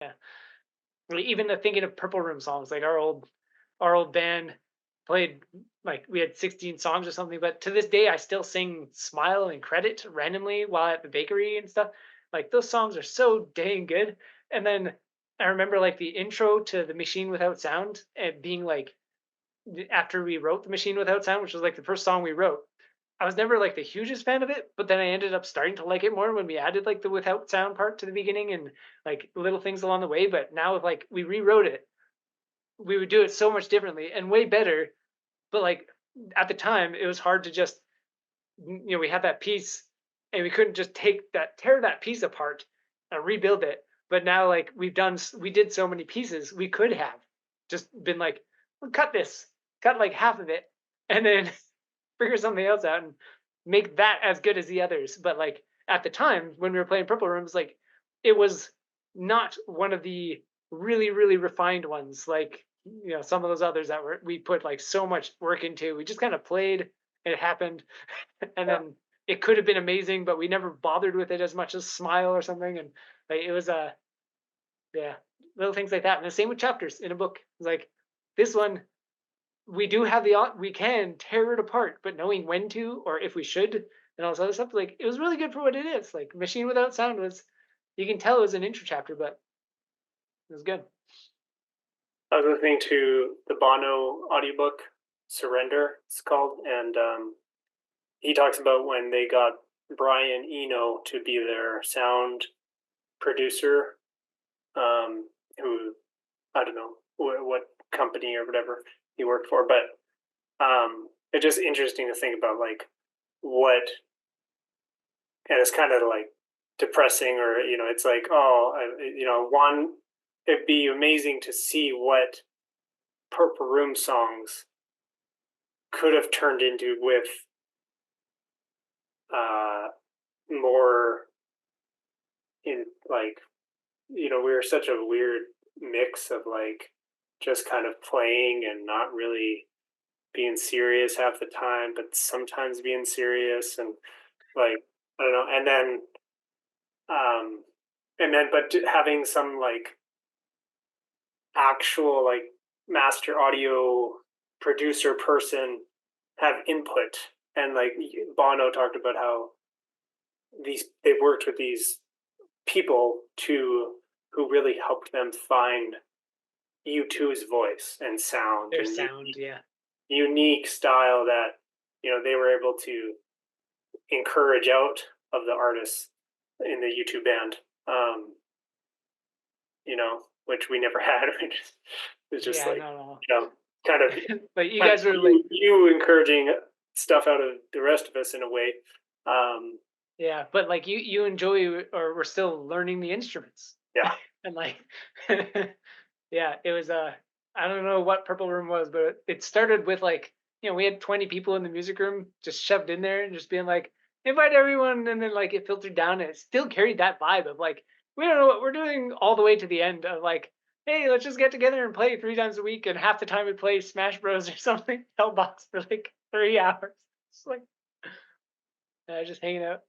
Yeah. Like, even the thinking of Purple Room songs, like our old band played, like we had 16 songs or something, but to this day I still sing Smile and Credit randomly while at the bakery and stuff. Like those songs are so dang good. And then I remember like the intro to The Machine Without Sound and being like after we wrote The Machine Without Sound, which was like the first song we wrote. I was never like the hugest fan of it, but then I ended up starting to like it more when we added like the without sound part to the beginning and like little things along the way. But now if like we rewrote it, we would do it so much differently and way better. But like at the time, it was hard to just we had that piece and we couldn't just tear that piece apart and rebuild it. But now like we did so many pieces, we could have just been like, well, cut like half of it, and then figure something else out and make that as good as the others. But like at the time when we were playing Purple Rooms, like it was not one of the really refined ones. Like some of those others that we put like so much work into. We just kind of played. It happened, and Yeah. then it could have been amazing, but we never bothered with it as much as Smile or something. And like it was yeah, little things like that. And the same with chapters in a book. It's like this one we do have we can tear it apart, but knowing when to or if we should and all this other stuff, like it was really good for what it is. Like Machine Without Sound was, you can tell it was an intro chapter, but it was good. I was listening to the Bono audiobook, Surrender, it's called, and he talks about when they got Brian Eno to be their sound producer, who I don't know what company or whatever he worked for, but it's just interesting to think about like what, and it's kind of like depressing, or it's like, oh, one, it'd be amazing to see what Purple Room songs could have turned into with uh more in like, we were such a weird mix of like just kind of playing and not really being serious half the time, but sometimes being serious, and like, I don't know, um and then but having some like actual like master audio producer person have input. And like Bono talked about how they worked with these people to who really helped them find U2's voice and sound Their and sound, yeah. unique style that they were able to encourage out of the artists in the U2 band. Which we never had. It's just Yeah, like, no, you know, kind of no. But you kind of guys were like, you encouraging stuff out of the rest of us in a way. Um, yeah, but like you enjoy or were still learning the instruments. yeah, And like yeah, it was I don't know what Purple Room was, but it started with like, we had 20 people in the music room just shoved in there and just being like, invite everyone, and then like it filtered down and it still carried that vibe of like, we don't know what we're doing all the way to the end of like, hey, let's just get together and play 3 times a week, and half the time we play Smash Bros or something, Hellbox for like 3 hours. It's like just hanging out.